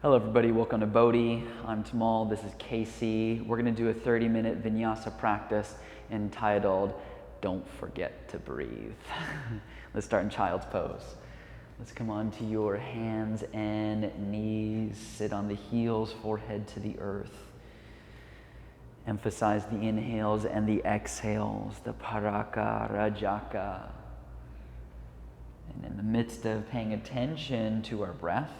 Hello everybody, welcome to BODHI. I'm Tamal, this is Casey. We're gonna do a 30-minute vinyasa practice entitled, Don't Forget to Breathe. Let's start in child's pose. Let's come onto your hands and knees, sit on the heels, forehead to the earth. Emphasize the inhales and the exhales, the paraka, rajaka. And in the midst of paying attention to our breath,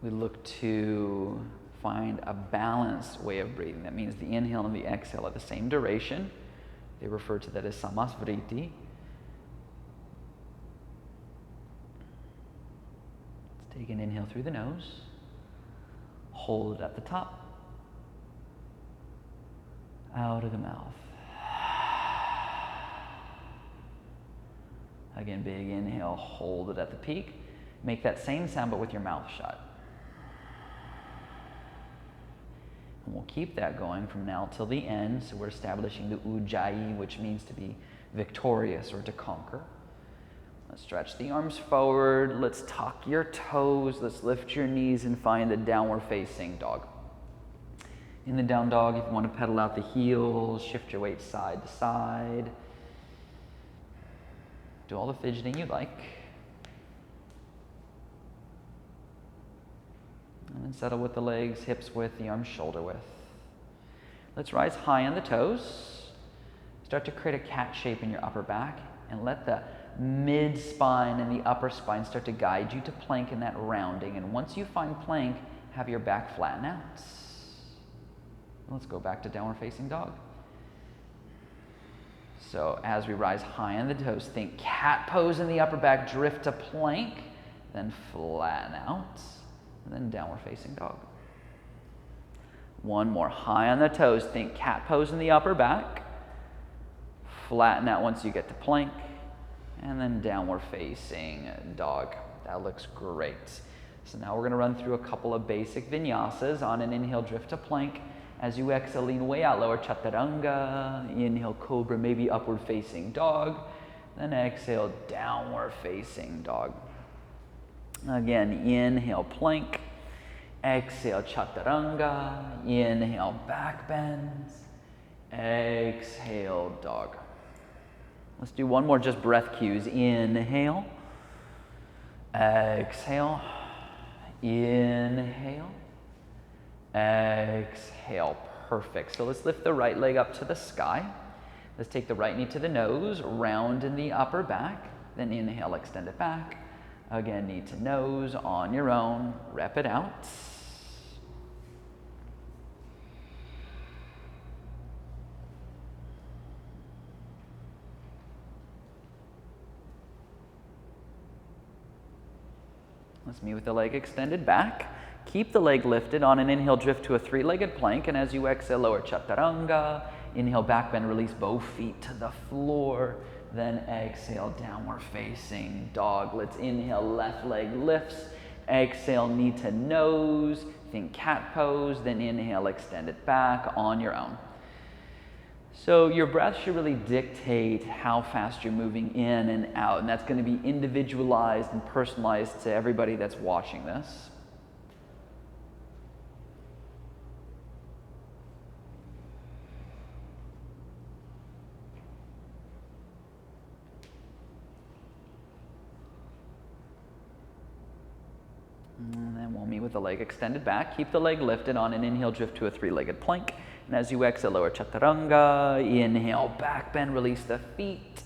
we look to find a balanced way of breathing. That means the inhale and the exhale are the same duration. They refer to that as samasvriti. Let's take an inhale through the nose. Hold it at the top. Out of the mouth. Again, big inhale, hold it at the peak. Make that same sound but with your mouth shut. And we'll keep that going from now till the end. So we're establishing the ujjayi, which means to be victorious or to conquer. Let's stretch the arms forward. Let's tuck your toes. Let's lift your knees and find the downward facing dog. In the down dog, if you want to pedal out the heels, shift your weight side to side. Do all the fidgeting you like. And then settle with the legs, hips width, the arms shoulder width. Let's rise high on the toes. Start to create a cat shape in your upper back and let the mid spine and the upper spine start to guide you to plank in that rounding. And once you find plank, have your back flatten out. Let's go back to downward facing dog. So as we rise high on the toes, think cat pose in the upper back, drift to plank, then flatten out. And then downward facing dog. One more, high on the toes, think cat pose in the upper back, flatten out once you get to plank, and then downward facing dog. That looks great. So now we're gonna run through a couple of basic vinyasas. On an inhale, drift to plank. As you exhale, lean way out, lower chaturanga. Inhale, cobra, maybe upward facing dog. Then exhale, downward facing dog. Again, inhale, plank. Exhale, chaturanga. Inhale, back bends. Exhale, dog. Let's do one more, just breath cues. Inhale. Exhale. Inhale. Exhale. Perfect. So let's lift the right leg up to the sky. Let's take the right knee to the nose, round in the upper back. Then inhale, extend it back. Again, knee to nose on your own. Rep it out. Let's meet with the leg extended back. Keep the leg lifted. On an inhale, drift to a three-legged plank. And as you exhale, lower chaturanga. Inhale, back bend, release both feet to the floor. Then exhale, downward facing dog. Let's inhale, left leg lifts. Exhale, knee to nose. Think cat pose. Then inhale, extend it back on your own. So your breath should really dictate how fast you're moving in and out. And that's going to be individualized and personalized to everybody that's watching this. And then we'll meet with the leg extended back. Keep the leg lifted. On an inhale, drift to a three-legged plank. And as you exhale, lower chaturanga. Inhale, back bend, release the feet.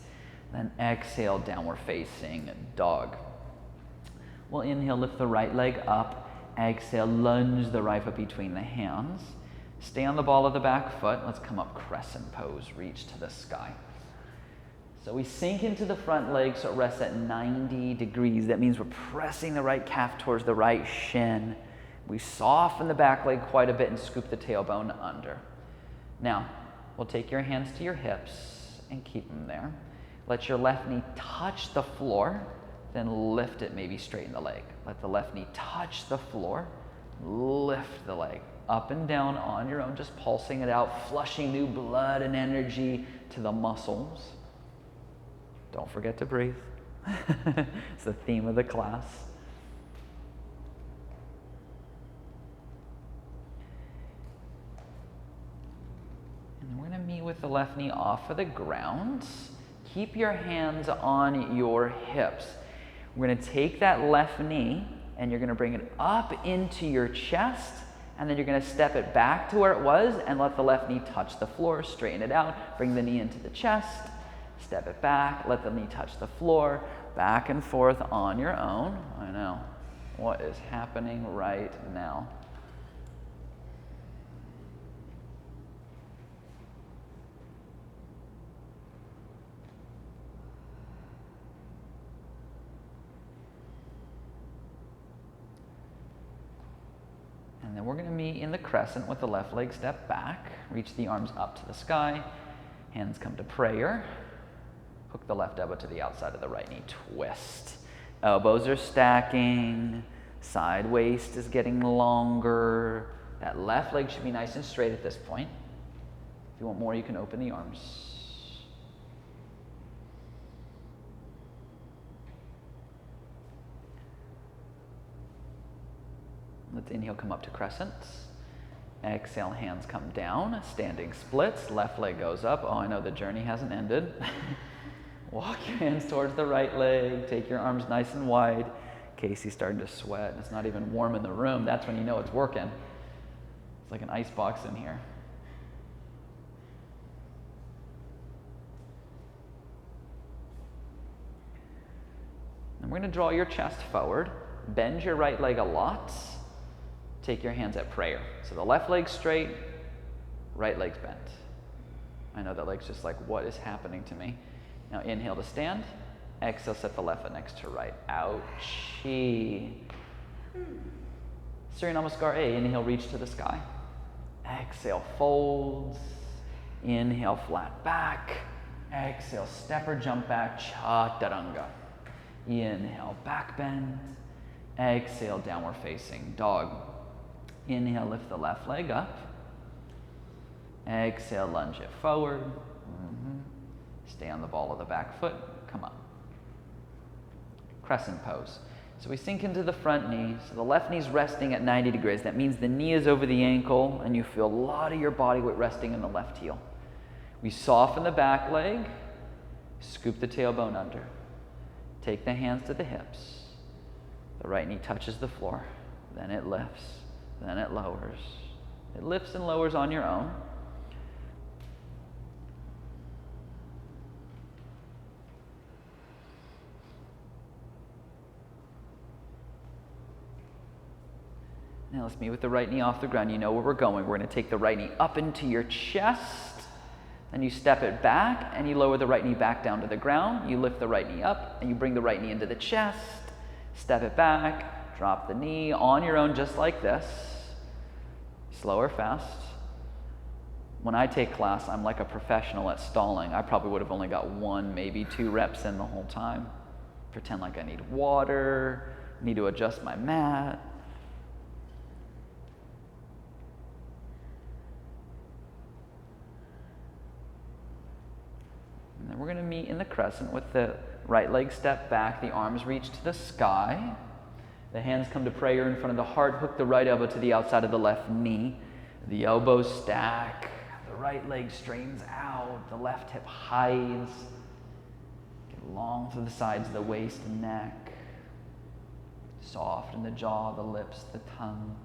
Then exhale, downward facing dog. We'll inhale, lift the right leg up. Exhale, lunge the right foot between the hands. Stay on the ball of the back foot. Let's come up crescent pose, reach to the sky. So we sink into the front leg so it rests at 90 degrees. That means we're pressing the right calf towards the right shin. We soften the back leg quite a bit and scoop the tailbone under. Now, we'll take your hands to your hips and keep them there. Let your left knee touch the floor, then lift it, maybe straighten the leg. Let the left knee touch the floor, lift the leg. Up and down on your own, just pulsing it out, flushing new blood and energy to the muscles. Don't forget to breathe. It's the theme of the class. with the left knee off of the ground. Keep your hands on your hips. We're gonna take that left knee and you're gonna bring it up into your chest, and then you're gonna step it back to where it was and let the left knee touch the floor. Straighten it out, bring the knee into the chest, step it back, let the knee touch the floor, back and forth on your own. I know, what is happening right now? And then we're going to meet in the crescent with the left leg step back. Reach the arms up to the sky. Hands come to prayer. Hook the left elbow to the outside of the right knee. Twist. Elbows are stacking. Side waist is getting longer. That left leg should be nice and straight at this point. If you want more, you can open the arms. Let's inhale, come up to crescents. Exhale, hands come down, standing splits, left leg goes up. Oh, I know the journey hasn't ended. Walk your hands towards the right leg, take your arms nice and wide. Casey's starting to sweat. It's not even warm in the room. That's when you know it's working. It's like an ice box in here. And we're going to draw your chest forward. Bend your right leg a lot. Take your hands at prayer. So the left leg's straight, right leg's bent. I know that leg's just like, what is happening to me? Now inhale to stand. Exhale, set the left foot next to right. Ouchie. Surya Namaskar A. Inhale, reach to the sky. Exhale, folds. Inhale, flat back. Exhale, step or jump back. Chaturanga. Inhale, back bend. Exhale, downward facing dog. Inhale, lift the left leg up. Exhale, lunge it forward. Stay on the ball of the back foot. Come up. Crescent pose. So we sink into the front knee. So the left knee's resting at 90 degrees. That means the knee is over the ankle and you feel a lot of your body weight resting in the left heel. We soften the back leg. Scoop the tailbone under. Take the hands to the hips. The right knee touches the floor. Then it lifts. Then it lowers. It lifts and lowers on your own. Now let's meet with the right knee off the ground. You know where we're going. We're going to take the right knee up into your chest. Then you step it back and you lower the right knee back down to the ground. You lift the right knee up and you bring the right knee into the chest. Step it back. Drop the knee on your own just like this. Slow or fast. When I take class, I'm like a professional at stalling. I probably would have only got 1, maybe 2 reps in the whole time. Pretend like I need water, need to adjust my mat. And then we're going to meet in the crescent with the right leg step back, the arms reach to the sky. The hands come to prayer in front of the heart. Hook the right elbow to the outside of the left knee. The elbows stack. The right leg straightens out. The left hip hides. Get long through the sides of the waist and neck. Soft in the jaw, the lips, the tongue.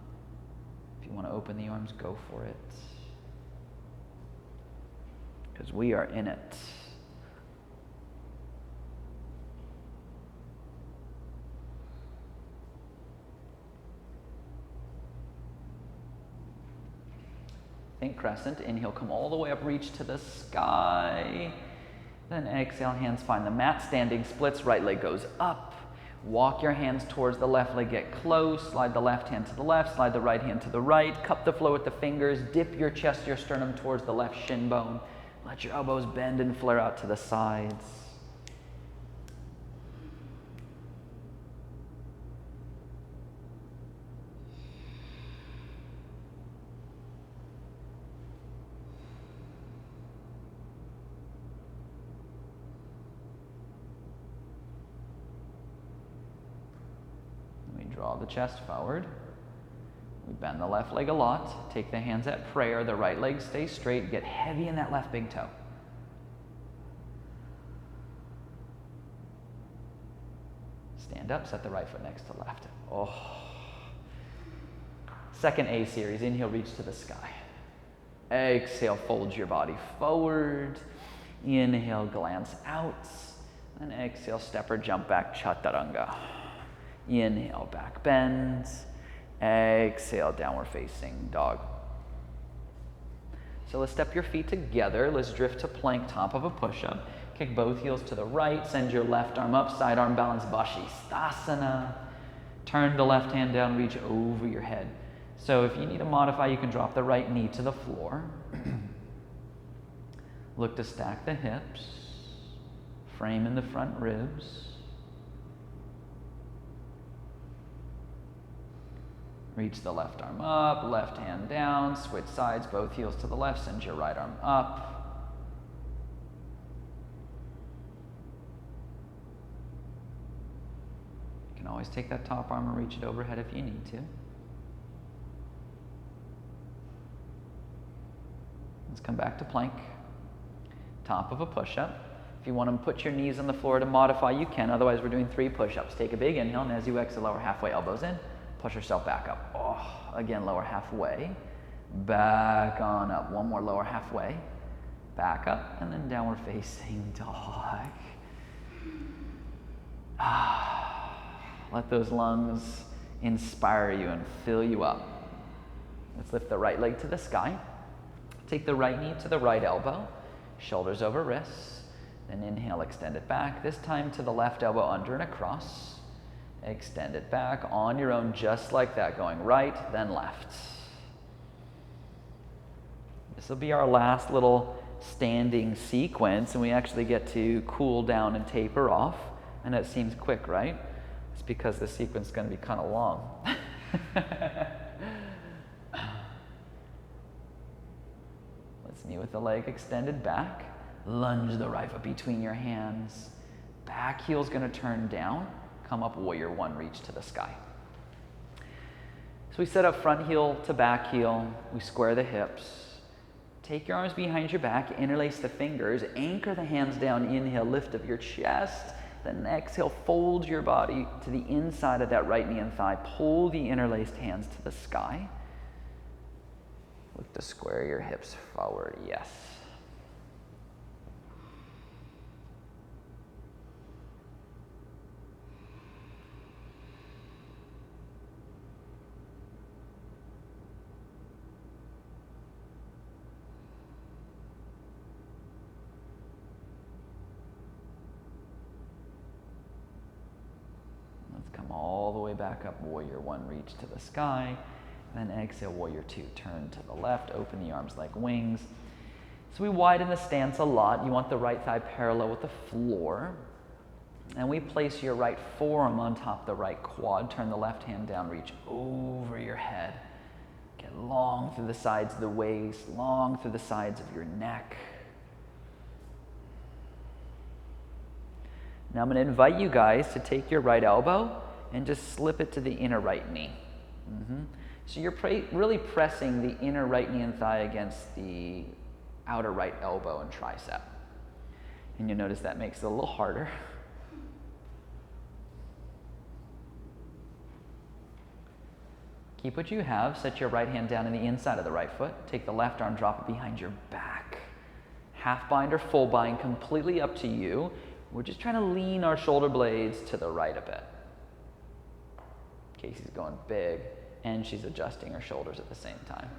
If you want to open the arms, go for it. Because we are in it. Think crescent. Inhale, come all the way up, reach to the sky. Then exhale, hands find the mat. Standing splits, right leg goes up. Walk your hands towards the left leg, get close. Slide the left hand to the left, slide the right hand to the right. Cup the floor with the fingers. Dip your chest, your sternum towards the left shin bone. Let your elbows bend and flare out to the sides. Draw the chest forward. We Bend the left leg a lot. Take the hands at prayer. The right leg stays straight. Get heavy in that left big toe. Stand up, set the right foot next to left. Oh. Second A series. Inhale, reach to the sky. Exhale, fold your body forward. Inhale, glance out. And exhale, step or jump back, chaturanga. Inhale, back bend. Exhale, downward facing dog. So let's step your feet together. Let's drift to plank, top of a push-up. Kick both heels to the right. Send your left arm up, side arm balance, Vashisthasana. Turn the left hand down, reach over your head. So if you need to modify, you can drop the right knee to the floor. Look to stack the hips. Frame in the front ribs. Reach the left arm up, left hand down, switch sides, both heels to the left, send your right arm up. You can always take that top arm and reach it overhead if you need to. Let's come back to plank. Top of a push-up. If you want to put your knees on the floor to modify, you can. Otherwise, we're doing 3 push-ups. Take a big inhale, and as you exhale, lower halfway, elbows in. Push yourself back up. Oh, again, lower halfway. Back on up. One more lower halfway. Back up, and then downward facing dog. Let those lungs inspire you and fill you up. Let's lift the right leg to the sky. Take the right knee to the right elbow. Shoulders over wrists. Then inhale, extend it back. This time to the left elbow under and across. Extend it back on your own, just like that, going right, then left. This will be our last little standing sequence, and we actually get to cool down and taper off. And that seems quick, right? It's because the sequence is going to be kind of long. Let's meet with the leg extended back. Lunge the right foot between your hands. Back heel's going to turn down. Come up, warrior one, reach to the sky. So we set up front heel to back heel. We square the hips. Take your arms behind your back, interlace the fingers, anchor the hands down, inhale, lift up your chest. Then exhale, fold your body to the inside of that right knee and thigh. Pull the interlaced hands to the sky. Look to square your hips forward, yes. Come all the way back up, warrior one, reach to the sky. Then exhale, warrior two, turn to the left, open the arms like wings. So we widen the stance a lot. You want the right thigh parallel with the floor. And we place your right forearm on top of the right quad. Turn the left hand down, reach over your head. Get long through the sides of the waist, long through the sides of your neck. Now I'm going to invite you guys to take your right elbow and just slip it to the inner right knee. So you're really pressing the inner right knee and thigh against the outer right elbow and tricep. And you'll notice that makes it a little harder. Keep what you have. Set your right hand down in the inside of the right foot. Take the left arm, drop it behind your back. Half bind or full bind, completely up to you. We're just trying to lean our shoulder blades to the right a bit. Casey's going big, and she's adjusting her shoulders at the same time.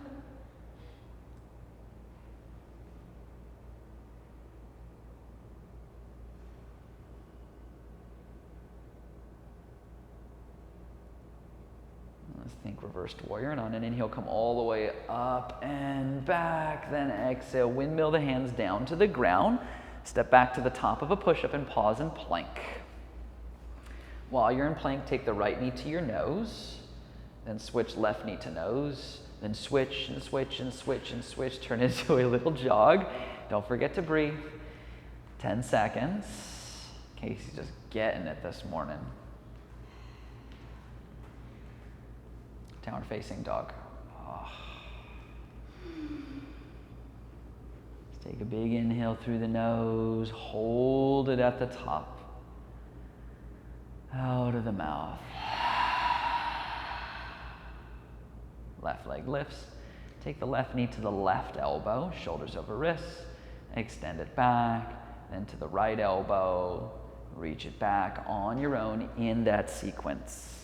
Let's think reversed warrior, and on an inhale, come all the way up and back. Then exhale, windmill the hands down to the ground. Step back to the top of a push-up and pause in plank. While you're in plank, take the right knee to your nose, then switch left knee to nose, then switch and switch and switch and switch, turn into a little jog. Don't forget to breathe. 10 seconds. Casey's just getting it this morning. Downward facing dog. Let's take a big inhale through the nose. Hold it at the top. Out of the mouth. Left leg lifts. Take the left knee to the left elbow, shoulders over wrists. Extend it back, then to the right elbow. Reach it back on your own in that sequence.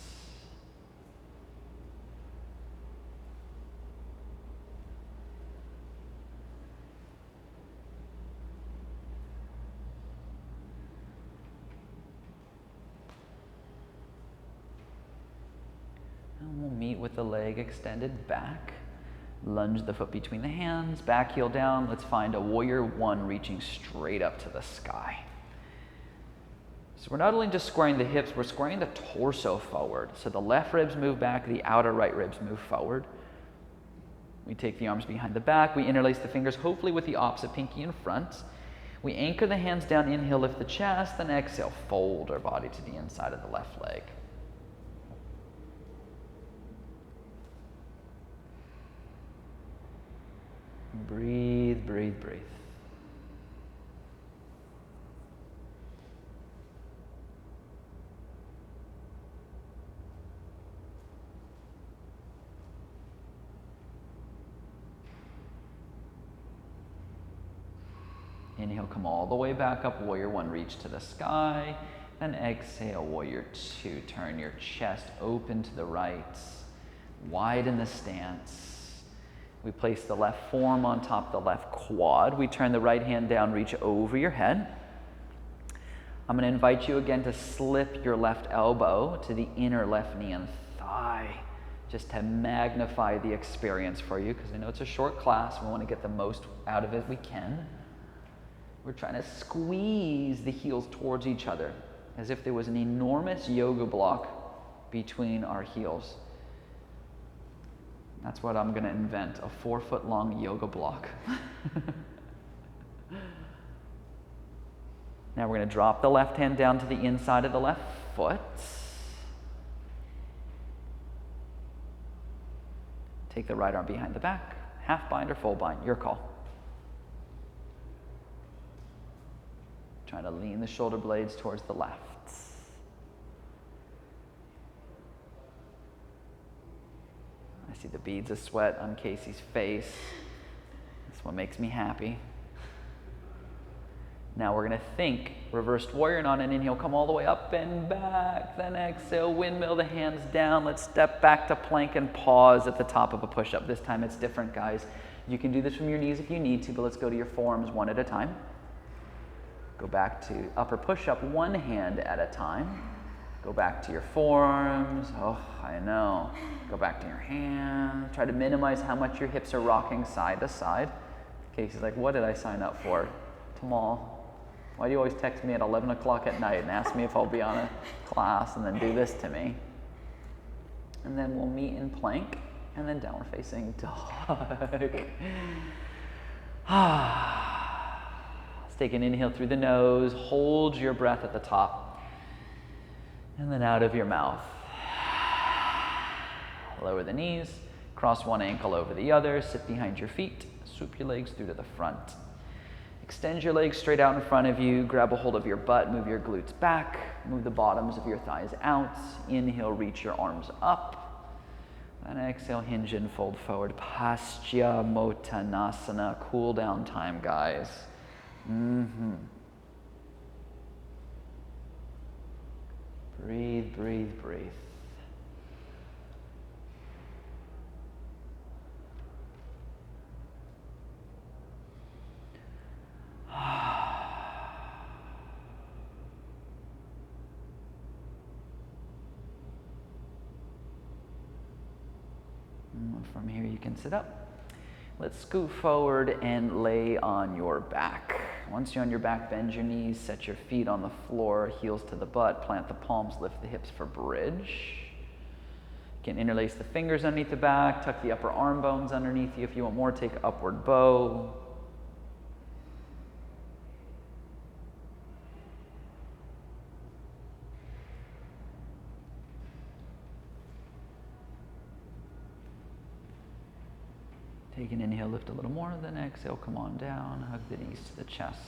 And we'll meet with the leg extended back. Lunge the foot between the hands, back heel down. Let's find a warrior one reaching straight up to the sky. So we're not only just squaring the hips, we're squaring the torso forward. So the left ribs move back, the outer right ribs move forward. We take the arms behind the back, we interlace the fingers, hopefully with the opposite pinky in front. We anchor the hands down, inhale, lift the chest, then exhale, fold our body to the inside of the left leg. Breathe, breathe, breathe. Inhale, come all the way back up, warrior one, reach to the sky. Then exhale, warrior two, turn your chest open to the right. Widen the stance. We place the left forearm on top of the left quad. We turn the right hand down, reach over your head. I'm going to invite you again to slip your left elbow to the inner left knee and thigh, just to magnify the experience for you, because I know it's a short class. We want to get the most out of it we can. We're trying to squeeze the heels towards each other, as if there was an enormous yoga block between our heels. That's what I'm going to invent, a 4-foot-long yoga block. Now we're going to drop the left hand down to the inside of the left foot. Take the right arm behind the back, half bind or full bind, your call. Trying to lean the shoulder blades towards the left. I see the beads of sweat on Casey's face. That's what makes me happy. Now we're going to think reversed warrior, and on an inhale, come all the way up and back. Then exhale, windmill the hands down. Let's step back to plank and pause at the top of a push-up. This time it's different, guys. You can do this from your knees if you need to, but let's go to your forearms one at a time. Go back to upper push-up, one hand at a time. Go back to your forearms. Oh, I know. Go back to your hands. Try to minimize how much your hips are rocking side to side. Casey's like, what did I sign up for? Tamal, why do you always text me at 11 o'clock at night and ask me if I'll be on a class and then do this to me? And then we'll meet in plank and then downward facing dog. Let's take an inhale through the nose. Hold your breath at the top. And then out of your mouth. Lower the knees, cross one ankle over the other, sit behind your feet, swoop your legs through to the front. Extend your legs straight out in front of you, grab a hold of your butt, move your glutes back, move the bottoms of your thighs out. Inhale, reach your arms up. Then exhale, hinge and fold forward. Paschimottanasana, cool down time, guys. Breathe, breathe, breathe. From here you can sit up. Let's scoot forward and lay on your back. Once you're on your back, bend your knees, set your feet on the floor, heels to the butt, plant the palms, lift the hips for bridge. You can interlace the fingers underneath the back, tuck the upper arm bones underneath you. If you want more, take upward bow. Take an inhale, lift a little more, then exhale, come on down, hug the knees to the chest.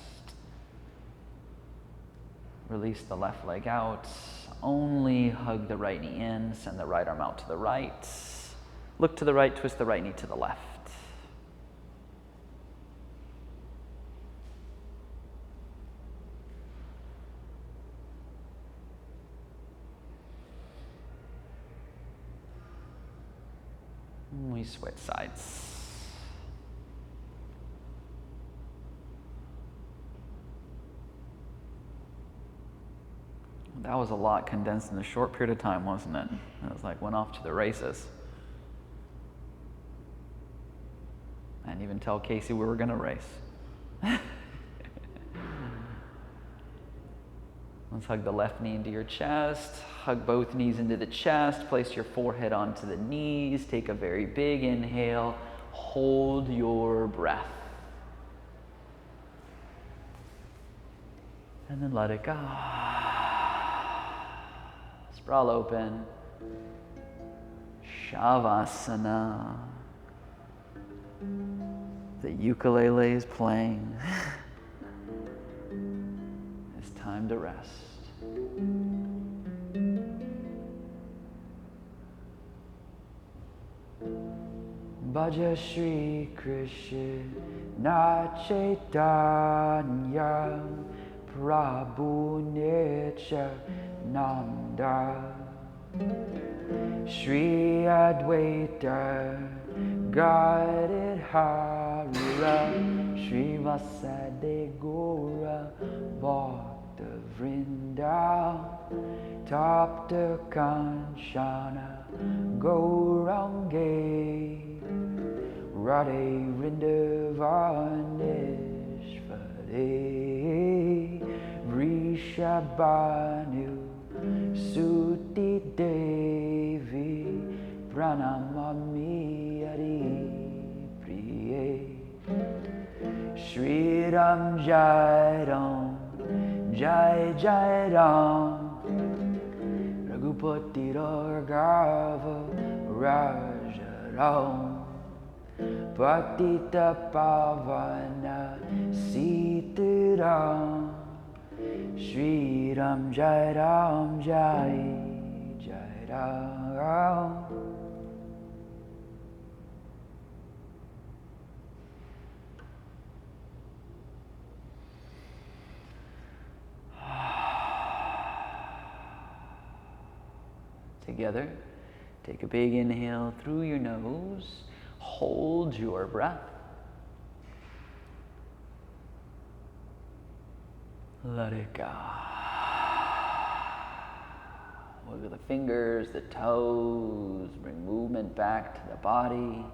Release the left leg out. Only hug the right knee in, send the right arm out to the right. Look to the right, twist the right knee to the left. We switch sides. That was a lot condensed in a short period of time, wasn't it? It was like went off to the races. I didn't even tell Casey we were going to race. Let's hug the left knee into your chest. Hug both knees into the chest. Place your forehead onto the knees. Take a very big inhale. Hold your breath. And then let it go. Sprawl open. Savasana. The ukulele is playing. It's time to rest. Bhaja Shri Krishna Chaitanya Prabhu Nityananda Shri Advaita Gadadhara Shri Vasade Gora Bhakta Vrinda Tapta Kanchana Gaurange Radhe Vrindavaneshvare Vrishabhanu Suti Devi Pranamami Hari Priye Shri Ram Jai Ram Jai Jai Ram Raghupati Raghav Raja Ram Patita Pavana Sitaram Shri Ram Jai Ram Jai Jai Ram. Together, take a big inhale through your nose. Hold your breath. Let it go. Wiggle the fingers, the toes, bring movement back to the body.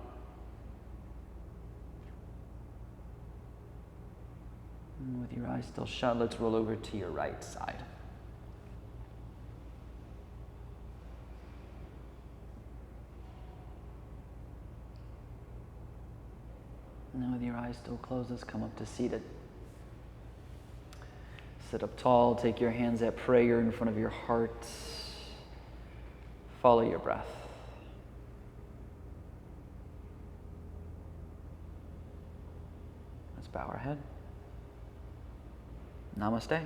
And with your eyes still shut, let's roll over to your right side. Now with your eyes still closed, let's come up to seated. Sit up tall, take your hands at prayer in front of your heart. Follow your breath. Let's bow our head. Namaste.